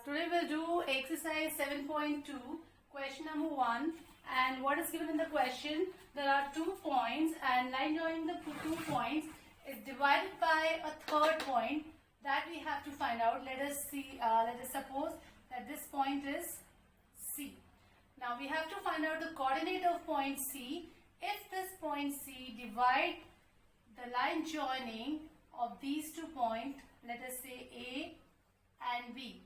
Today we'll do exercise 7.2, question number 1. And what is given in the question? There are 2 points, and line joining the 2 points is divided by a third point that we have to find out. Let us suppose that this point is C. Now we have to find out the coordinate of point C. If this point C divide the line joining of these 2 points, let us say A and B,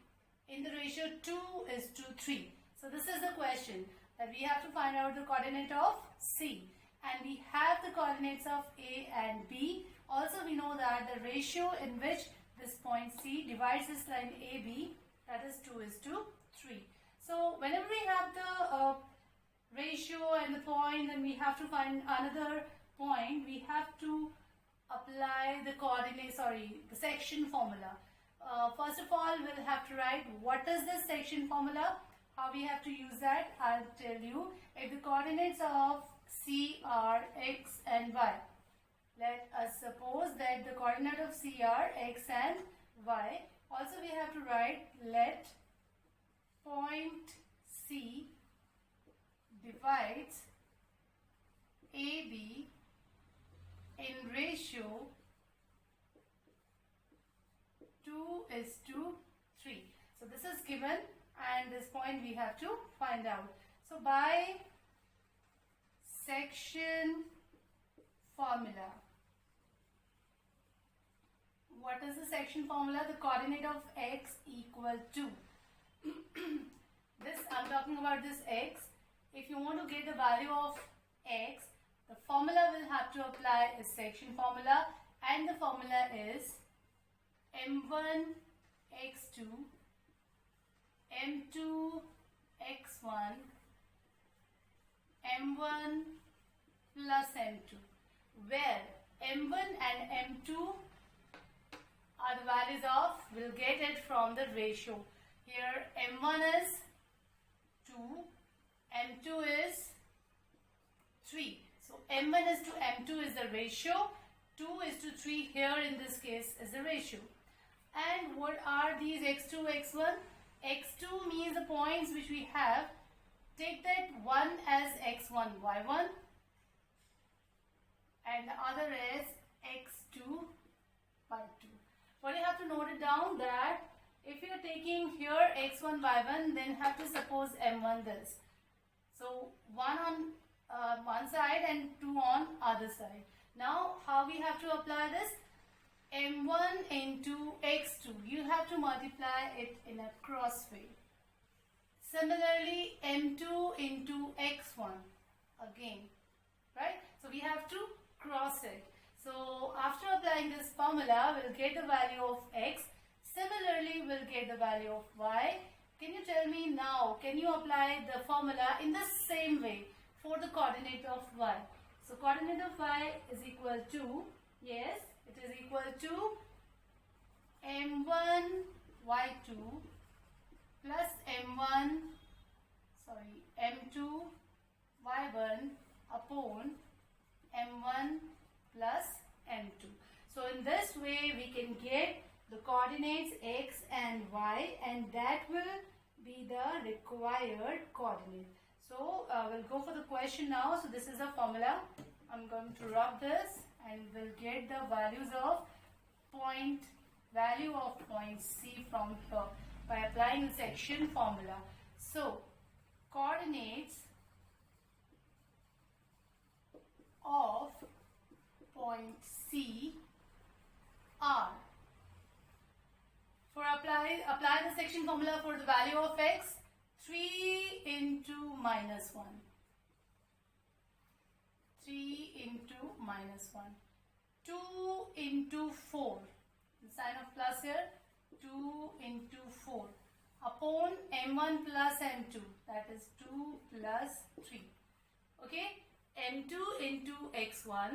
in the ratio 2:3. So this is the question, that we have to find out the coordinate of C, and we have the coordinates of A and B. Also we know that the ratio in which this point C divides this line AB, that is 2:3. So whenever we have the ratio and the point, then we have to find another point. We have to apply the the section formula. First of all, we'll have to write what is the section formula, how we have to use that. I'll tell you. If the coordinates of C are x and y, let us suppose that the coordinate of C are x and y. Also we have to write, let point C divides AB in ratio 2:3. So this is given, and this point we have to find out. So by section formula, what is the section formula? The coordinate of x equal to this, I'm talking about this x. If you want to get the value of x, the formula will have to apply a section formula, and the formula is m1 x2 m2 x1 m1 plus m2, where m1 and m2 are the values of, we'll get it from the ratio. Here m1 is 2, m2 is 3. So m1 is to m2 is the ratio, 2:3 here in this case is the ratio. And what are these x2, x1? x2 means the points which we have. Take that one as x1, y1, and the other is x2, y2. But you have to note it down that if you are taking here x1, y1, then have to suppose m1 this. So 1 on one side and 2 on other side. Now how we have to apply this? m1 into x2, you have to multiply it in a cross way. Similarly m2 into x1 again, right? So we have to cross it. So after applying this formula, we'll get the value of x. Similarly, we'll get the value of y. Can you tell me now, can you apply the formula in the same way for the coordinate of y? So coordinate of y is equal to, yes, it is equal to m1 y2 plus m2 y1 upon m1 plus m2. So in this way we can get the coordinates x and y, and that will be the required coordinate. So we'll go for the question now. So this is the formula. I'm going to rub this, and we'll get the values of point C from here by applying the section formula. So coordinates of point C are, for apply the section formula for the value of x, 3 into minus 1. 3 into minus 1. 2 into 4. The sign of plus here. 2 into 4. Upon m1 plus m2. That is 2 plus 3. Okay. m2 into x1.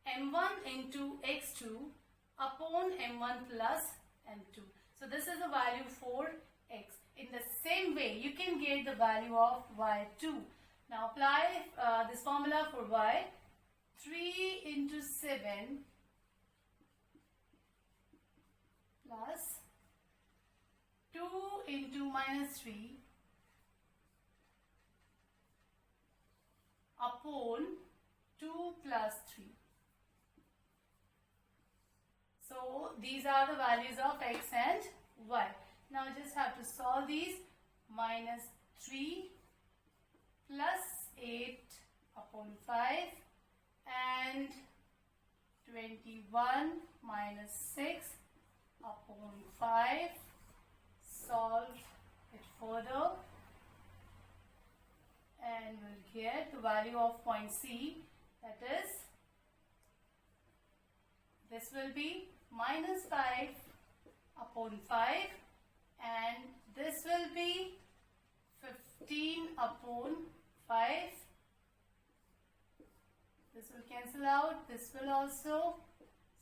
m1 into x2 upon m1 plus m2. So this is the value for x. In the same way, you can get the value of y2. Now apply this formula for y. 3 into 7 plus 2 into minus 3 upon 2 plus 3. So these are the values of x and y. Now just have to solve these. Minus 3 plus 8 upon 5 and 21 minus 6 upon 5. Solve it further and we'll get the value of point C, that is, this will be minus 5 upon 5 and this will be 15 upon 5. This will cancel out, this will also.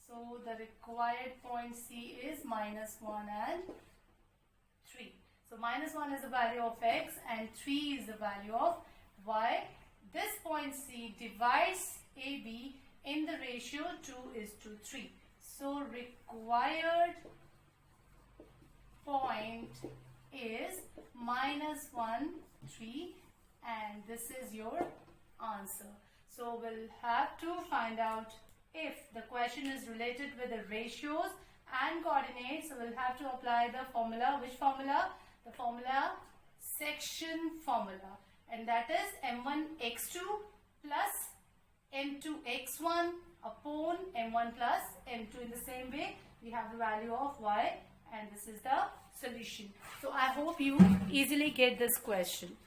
So the required point C is minus 1 and 3. So minus 1 is the value of x and 3 is the value of y. This point C divides AB in the ratio 2:3. So required point is minus 1, 3 and this is your answer. So we'll have to find out if the question is related with the ratios and coordinates. So we'll have to apply the formula. Which formula? The formula section formula, and that is m1x2 plus m2x1 upon m1 plus m2. In the same way, we have the value of y and this is the solution. So I hope you easily get this question.